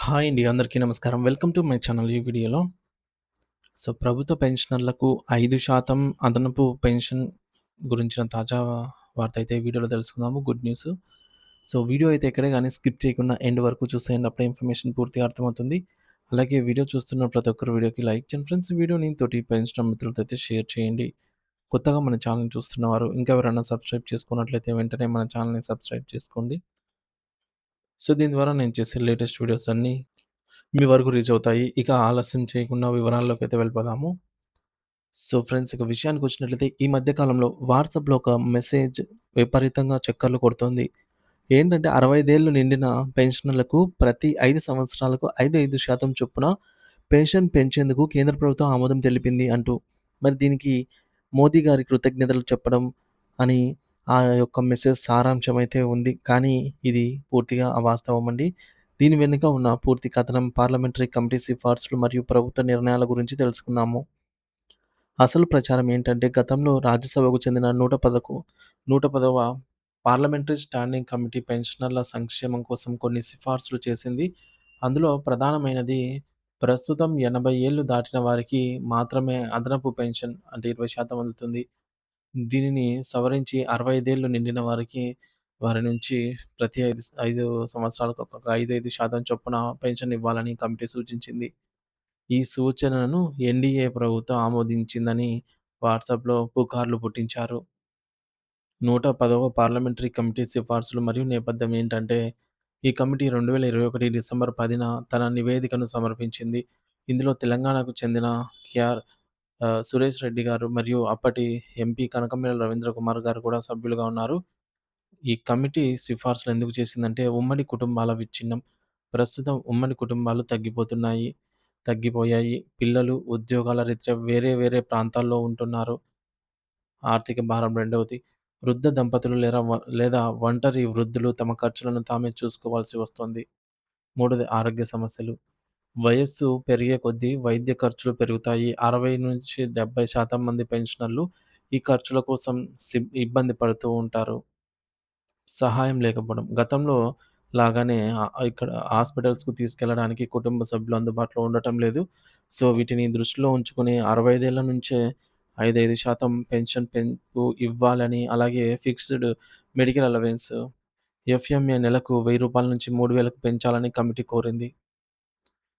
Hi అండి. అందరికీ నమస్కారం. Welcome to my channel. ఈ వీడియోలో ప్రభుత్వ పెన్షనర్లకు 5% అదనపు పెన్షన్ గురించిన తాజా వార్త అయితే ఈ వీడియోలో తెలుసుకుందాము. Good news. వీడియో అయితే ఎక్కడే గాని స్కిప్ చేయకుండా ఎండ్ వరకు చూసేయండి. అప్పుడే ఇన్ఫర్మేషన్ పూర్తిగా అర్థమవుతుంది. అలాగే వీడియో చూస్తున్న ప్రతి ఒక్కరు వీడియోకి లైక్ చేయండి ఫ్రెండ్స్. వీడియోని తోటి పెన్షనర్ మిత్రులతో అయితే షేర్ చేయండి. కొత్తగా మన ఛానల్‌ని చూస్తున్నవారు ఇంకా ఎవరైనా సబ్స్క్రైబ్ చేసుకున్నట్లయితే వెంటనే మన ఛానల్‌ని సబ్స్క్రైబ్ చేసుకోండి. దీని ద్వారా నేను చేసే లేటెస్ట్ వీడియోస్ అన్నీ మీ వరకు రీచ్ అవుతాయి. ఇక ఆలస్యం చేయకుండా వివరాల్లోకైతే వెళ్ళిపోదాము. ఫ్రెండ్స్, ఇక విషయానికొచ్చినట్లయితే ఈ మధ్య కాలంలో వాట్సాప్‌లో ఒక మెసేజ్ విపరీతంగా చక్కర్లు కొడుతోంది. ఏంటంటే 65 ఏళ్ళు నిండిన పెన్షనర్లకు ప్రతి 5 సంవత్సరాలకు 5% చొప్పున పెన్షన్ పెంచేందుకు కేంద్ర ప్రభుత్వం ఆమోదం తెలిపింది అంటూ. మరి దీనికి మోదీ గారి కృతజ్ఞతలు చెప్పడం అని ఆ యొక్క మెసేజ్ సారాంశం అయితే ఉంది. కానీ ఇది పూర్తిగా అవాస్తవమండి. దీని వెనుక ఉన్న పూర్తి కథనం, పార్లమెంటరీ కమిటీ సిఫార్సులు మరియు ప్రభుత్వ నిర్ణయాల గురించి తెలుసుకుందాము. అసలు ప్రచారం ఏంటంటే గతంలో రాజ్యసభకు చెందిన 110వ పార్లమెంటరీ స్టాండింగ్ కమిటీ పెన్షనర్ల సంక్షేమం కోసం కొన్ని సిఫార్సులు చేసింది. అందులో ప్రధానమైనది ప్రస్తుతం 80 ఏళ్లు దాటిన వారికి మాత్రమే అదనపు పెన్షన్ అంటే 20% అందుతుంది. దీనిని సవరించి 65 ఏళ్లు నిండిన వారి నుంచి ప్రతి 5 సంవత్సరాలకు ఒక 5% చొప్పున పెన్షన్ ఇవ్వాలని కమిటీ సూచించింది. ఈ సూచనను ఎన్‌డీఏ ప్రభుత్వం ఆమోదించిందని వాట్సాప్‌లో పుకార్లు పుట్టించారు. 110వ పార్లమెంటరీ కమిటీ సిఫార్సులు మరియు నేపథ్యం ఏంటంటే, ఈ కమిటీ 2021 డిసెంబర్ 10న తన నివేదికను సమర్పించింది. ఇందులో తెలంగాణకు చెందిన కేఆర్ సురేష్ రెడ్డి గారు మరియు అప్పటి ఎంపీ కనకమేడల రవీంద్ర కుమార్ గారు కూడా సభ్యులుగా ఉన్నారు. ఈ కమిటీ సిఫార్సులు ఎందుకు చేసిందంటే, ఉమ్మడి కుటుంబాల విచ్ఛిన్నం. ప్రస్తుతం ఉమ్మడి కుటుంబాలు తగ్గిపోయాయి. పిల్లలు ఉద్యోగాల రీత్యా వేరే వేరే ప్రాంతాల్లో ఉంటున్నారు. ఆర్థిక భారం రెండవది. వృద్ధ దంపతులు లేదా ఒంటరి వృద్ధులు తమ ఖర్చులను తామే చూసుకోవాల్సి వస్తోంది. మూడోది ఆరోగ్య సమస్యలు. వయస్సు పెరిగే కొద్దీ వైద్య ఖర్చులు పెరుగుతాయి. 60-70% మంది పెన్షనర్లు ఈ ఖర్చుల కోసం ఇబ్బంది పడుతూ ఉంటారు. సహాయం లేకపోవడం. గతంలో లాగానే ఇక్కడ హాస్పిటల్స్‌కు తీసుకెళ్లడానికి కుటుంబ సభ్యులు అందుబాటులో ఉండటం లేదు. వీటిని దృష్టిలో ఉంచుకొని 65 ఏళ్ల నుంచే 5% పెన్షన్ పెంపు ఇవ్వాలని, అలాగే ఫిక్స్డ్ మెడికల్ అలవెన్స్ ఎఫ్ఎంఏ నెలకు రూ. 1000 నుంచి 3000కు పెంచాలని కమిటీ కోరింది.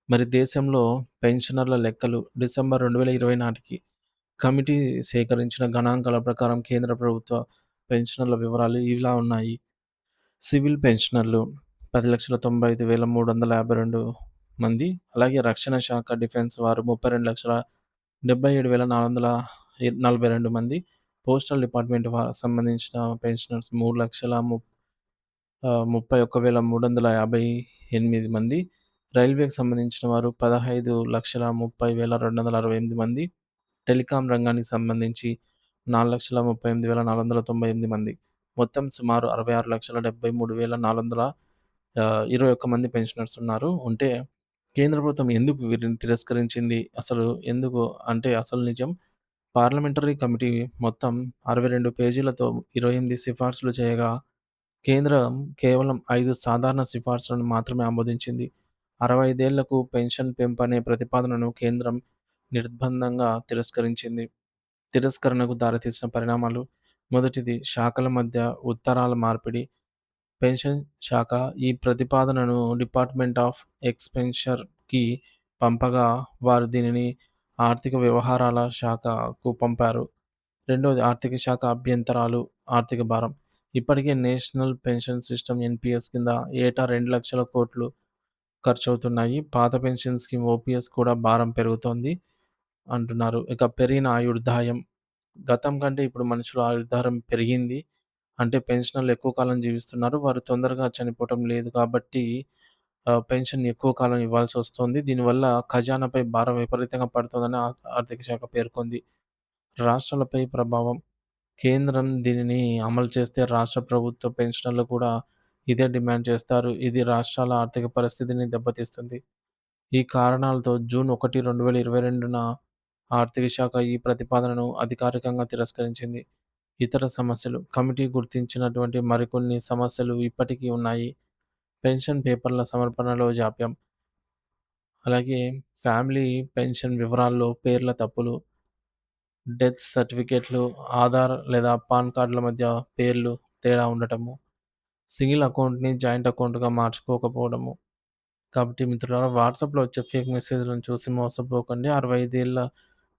మరి దేశంలో పెన్షనర్ల లెక్కలు డిసెంబర్ 2020 నాటికి కమిటీ సేకరించిన గణాంకాల ప్రకారం కేంద్ర ప్రభుత్వ పెన్షనర్ల వివరాలు ఇలా ఉన్నాయి. సివిల్ పెన్షనర్లు 10,95,352 మంది. అలాగే రక్షణ శాఖ డిఫెన్స్ వారు 32,77,442 మంది. పోస్టల్ డిపార్ట్‌మెంట్ సంబంధించిన పెన్షనర్స్ 3,31,358 మంది. రైల్వేకి సంబంధించిన వారు 15,30,30,268 మంది. టెలికాం రంగానికి సంబంధించి 4,38,498 మంది. మొత్తం సుమారు 66,73,421 మంది పెన్షనర్స్ ఉన్నారు. కేంద్ర ప్రభుత్వం ఎందుకు వీరిని తిరస్కరించింది? అసలు నిజం. పార్లమెంటరీ కమిటీ మొత్తం 62 పేజీలతో 28 సిఫార్సులు చేయగా, కేంద్రం కేవలం 5 సాధారణ సిఫార్సులను మాత్రమే ఆమోదించింది. 65 ఏళ్లకు పెన్షన్ పెంపనే ప్రతిపాదనను కేంద్రం నిర్బంధంగా తిరస్కరించింది. తిరస్కరణకు దారితీసిన పరిణామాలు. మొదటిది, శాఖల మధ్య ఉత్తరాల మార్పిడి. పెన్షన్ శాఖ ఈ ప్రతిపాదనను డిపార్ట్‌మెంట్ ఆఫ్ ఎక్స్‌పెన్షర్‌కి పంపగా, వారు దీనిని ఆర్థిక వ్యవహారాల శాఖకు పంపారు. రెండోది, ఆర్థిక శాఖ అభ్యంతరాలు, ఆర్థిక భారం. ఇప్పటికే నేషనల్ పెన్షన్ సిస్టమ్ ఎన్‌పీఎస్ కింద ఏటా 2,00,000 కోట్లు ఖర్చవుతున్నాయి. పాత పెన్షన్ స్కీమ్ ఓపీఎస్ కూడా భారం పెరుగుతోంది అంటున్నారు. ఇక పెరిగిన ఆయుర్దాయం. గతం కంటే ఇప్పుడు మనుషుల ఆయుర్దాయం పెరిగింది. అంటే పెన్షనర్లు ఎక్కువ కాలం జీవిస్తున్నారు. వారు తొందరగా చనిపోవటం లేదు కాబట్టి పెన్షన్ ఎక్కువ కాలం ఇవ్వాల్సొస్తోంది. దీనివల్ల ఖజానాపై భారం విపరీతంగా పడుతోందని ఆర్థిక శాఖ పేర్కొంది. రాష్ట్రాలపై ప్రభావం. కేంద్రం దీనిని అమలు చేస్తే రాష్ట్ర ప్రభుత్వ పెన్షనర్లు కూడా ఇదే డిమాండ్ చేస్తారు. ఇది రాష్ట్రాల ఆర్థిక పరిస్థితిని దెబ్బతీస్తుంది. ఈ కారణాలతో జూన్ 1, 2022న ఆర్థిక శాఖ ఈ ప్రతిపాదనను అధికారికంగా తిరస్కరించింది. ఇతర సమస్యలు. కమిటీ గుర్తించినటువంటి మరికొన్ని సమస్యలు ఇప్పటికీ ఉన్నాయి. పెన్షన్ పేపర్ల సమర్పణలో జాప్యం. అలాగే ఫ్యామిలీ పెన్షన్ వివరాల్లో పేర్ల తప్పులు, డెత్ సర్టిఫికేట్లు, ఆధార్ లేదా పాన్ కార్డుల మధ్య పేర్లు తేడా ఉండటము, సింగిల్ అకౌంట్‌ని జాయింట్ అకౌంట్‌గా మార్చుకోకపోవడము. కాబట్టి మిత్రులారా, వాట్సాప్‌లో వచ్చే ఫేక్ మెసేజ్‌లను చూసి మోసపోకండి. 65 ఏళ్ల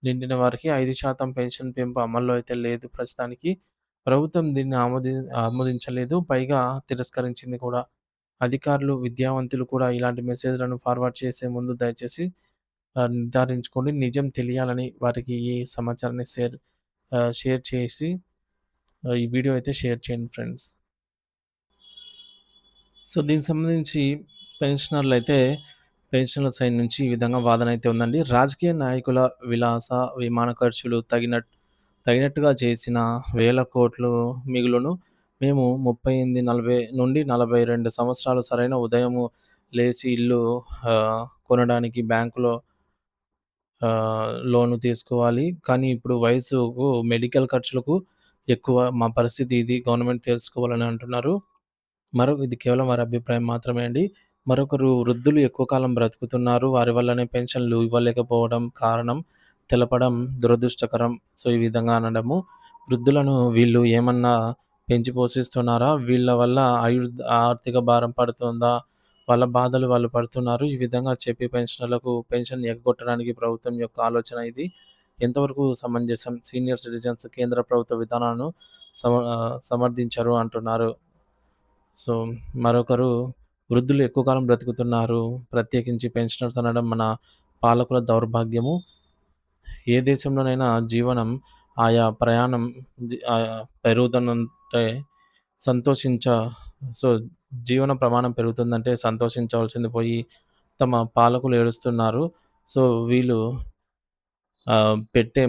నిండిన వారికి 5% పెన్షన్ పెంపు అమల్లో అయితే లేదు ప్రస్తుతానికి. ప్రభుత్వం దీన్ని ఆమోదించలేదు. పైగా తిరస్కరించింది కూడా. అధికారులు, విద్యావంతులు కూడా ఇలాంటి మెసేజ్‌లను ఫార్వర్డ్ చేసే ముందు దయచేసి నిర్ధారించుకోండి. నిజం తెలియాలని వారికి ఈ సమాచారాన్ని షేర్ చేసి ఈ వీడియో అయితే షేర్ చేయండి ఫ్రెండ్స్. సో, దీనికి సంబంధించి పెన్షనర్లయితే పెన్షనర్ల సైడ్ నుంచి ఈ విధంగా వాదన అయితే ఉందండి. రాజకీయ నాయకుల విలాస విమాన ఖర్చులు తగినట్టుగా చేసిన వేల కోట్లు మిగులును మేము 38, 40 నుండి 42 సంవత్సరాలు సరైన ఉదయము లేచి ఇల్లు కొనడానికి బ్యాంకులో లోను తీసుకోవాలి. కానీ ఇప్పుడు వయసుకు, మెడికల్ ఖర్చులకు ఎక్కువ. మా పరిస్థితి ఇది. గవర్నమెంట్ తెలుసుకోవాలని అంటున్నారు. ఇది కేవలం వారి అభిప్రాయం మాత్రమే అండి. మరొకరు, వృద్ధులు ఎక్కువ కాలం బ్రతుకుతున్నారు. వారి వల్లనే పెన్షన్‌లు ఇవ్వలేకపోవడం కారణం తెలపడం దురదృష్టకరం. సో, ఈ విధంగా అనడము. వృద్ధులను వీళ్ళు ఏమన్నా పెంచి పోషిస్తున్నారా? వీళ్ళ వల్ల ఆర్థిక భారం పడుతుందా? వాళ్ళ బాధలు వాళ్ళు పడుతున్నారు. ఈ విధంగా చెప్పి పెన్షనర్లకు పెన్షన్ ఎగ్గొట్టడానికి ప్రభుత్వం యొక్క ఆలోచన ఇది. ఎంతవరకు సమంజసం? సీనియర్ సిటిజన్స్ కేంద్ర ప్రభుత్వ విధానాలను సమర్థించరు అంటున్నారు. సో, మరొకరు, వృద్ధులు ఎక్కువ కాలం బ్రతుకుతున్నారు. ప్రత్యేకించి పెన్షనర్స్ అనడం మన పాలకుల దౌర్భాగ్యము. ఏ దేశంలోనైనా జీవనం ఆయా ప్రయాణం పెరుగుతుందంటే సంతోషించ సో, జీవన ప్రమాణం పెరుగుతుందంటే సంతోషించవలసింది పోయి తమ పాలకులు ఏడుస్తున్నారు. సో, వీళ్ళు మీరు పెట్టే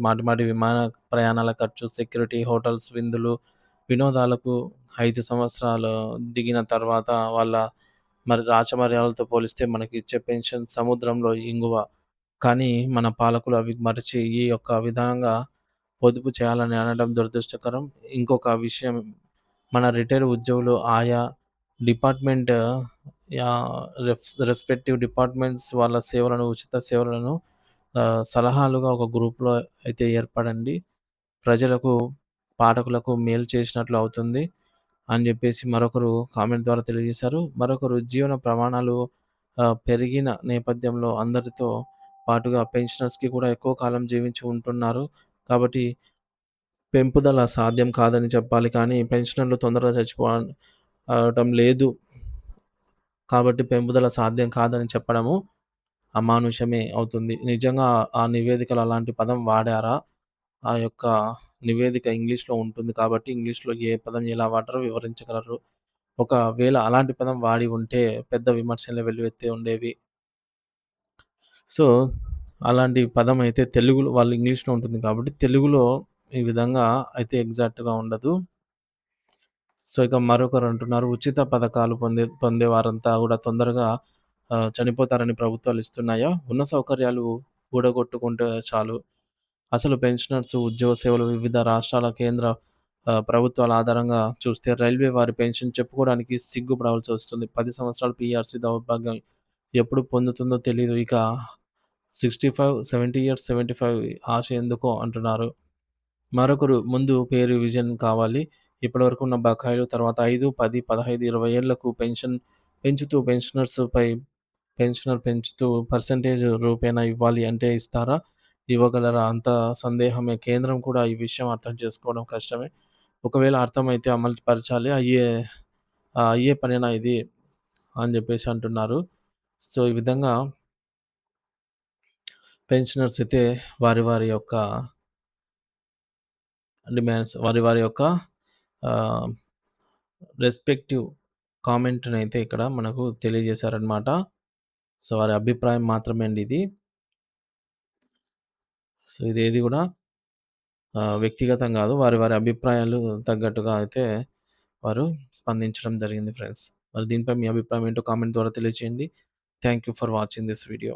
మాటి మాటికి విమాన ప్రయాణాల ఖర్చు, సెక్యూరిటీ, హోటల్స్, విందులు, వినోదాలకు 5 సంవత్సరాలు దిగిన తర్వాత వాళ్ళ రాచమర్యాదలతో పోలిస్తే మనకిచ్చే పెన్షన్ సముద్రంలో ఇంగువ. కానీ మన పాలకులు అవి మరిచి ఈ యొక్క విధంగా పొదుపు చేయాలని అనడం దురదృష్టకరం. ఇంకొక విషయం, మన రిటైర్డ్ ఉద్యోగులు ఆయా డిపార్ట్‌మెంట్ యాహ్, రెస్పెక్టివ్ డిపార్ట్‌మెంట్స్ వాళ్ళ సేవలను, ఉచిత సేవలను సలహాలుగా ఒక గ్రూప్‌లో అయితే ఏర్పడండి. ప్రజలకు, పాఠకులకు మేలు చేసినట్లు అవుతుంది అని జెప్పేసి మరొకరు కామెంట్ ద్వారా తెలియజేశారు. మరొకరు, జీవన ప్రమాణాలు పెరిగిన నేపథ్యంలో అందరితో పాటుగా పెన్షనర్స్‌కి కూడా ఎక్కువ కాలం జీవించి ఉంటున్నారు. కాబట్టి పెంపుదల సాధ్యం కాదని చెప్పాలి. కానీ పెన్షనర్లు తొందరగా అవటం లేదు. కాబట్టి పెంపుదల సాధ్యం కాదని చెప్పడము అమానుషమే అవుతుంది. నిజంగా ఆ నివేదికలో అలాంటి పదం వాడారా? ఆ యొక్క నివేదిక ఇంగ్లీష్‌లో ఉంటుంది కాబట్టి ఇంగ్లీష్‌లో ఏ పదం ఎలా వాడతారో వివరించగలరు. ఒకవేళ అలాంటి పదం వాడి ఉంటే పెద్ద విమర్శలే వెల్లువెత్తి ఉండేవి. సో, అలాంటి పదం అయితే తెలుగులో, వాళ్ళు ఇంగ్లీష్‌లో ఉంటుంది కాబట్టి తెలుగులో ఈ విధంగా అయితే ఎగ్జాక్ట్‌గా ఉండదు. సో, ఇక మరొకరు అంటున్నారు, ఉచిత పథకాలు పొందేవారంతా గూడా తొందరగా చనిపోతారని ప్రభుత్వాలు ఇస్తున్నాయా? ఉన్న సౌకర్యాలు ఊడగొట్టుకుంటే చాలు. అసలు పెన్షనర్స్ ఉద్యోగ సేవలు వివిధ రాష్ట్రాల, కేంద్ర ప్రభుత్వాల ఆధారంగా చూస్తే రైల్వే వారి పెన్షన్ చెప్పుకోవడానికి సిగ్గుపడవలసి వస్తుంది. 10 సంవత్సరాల పీఆర్సీ దౌర్భాగ్యం ఎప్పుడు పొందుతుందో తెలీదు. ఇక 65, 70 ఇయర్స్, 75 ఆశ ఎందుకో అంటున్నారు. మరొకరు, ముందు పే రివిజన్ కావాలి. ఇప్పటివరకు ఉన్న బకాయిలు తర్వాత 5, 10, 15, 20 ఏళ్లకు పెన్షనర్ పెంచుతూ పర్సెంటేజ్ రూపేణా ఇవ్వాలి అంటే ఇస్తారా? ఇవ్వగలరా? అంత సందేహమే. కేంద్రం కూడా ఈ విషయం అర్థం చేసుకోవడం కష్టమే. ఒకవేళ అర్థమైతే అమలు పరచాలి. అయ్యే పనేనా ఇది అని జెప్పేసి అంటున్నారు. సో, ఈ విధంగా పెన్షనర్స్ అయితే వారి వారి యొక్క డిమాండ్స్, వారి యొక్క ఆహ్, రెస్పెక్టివ్ కామెంట్‌నైతే ఇక్కడ మనకు తెలియజేశారనమాట. సో, వారి అభిప్రాయం మాత్రమే అండి ఇది. సో, ఇదేది గూడా వ్యక్తిగతం గాదు. వారి అభిప్రాయాలు తగ్గట్టుగా అయితే వారు స్పందించడం జరిగింది ఫ్రెండ్స్. మరి దీనిపై మీ అభిప్రాయం ఏంటో కామెంట్ ద్వారా తెలియజేయండి. Thank you for watching this video.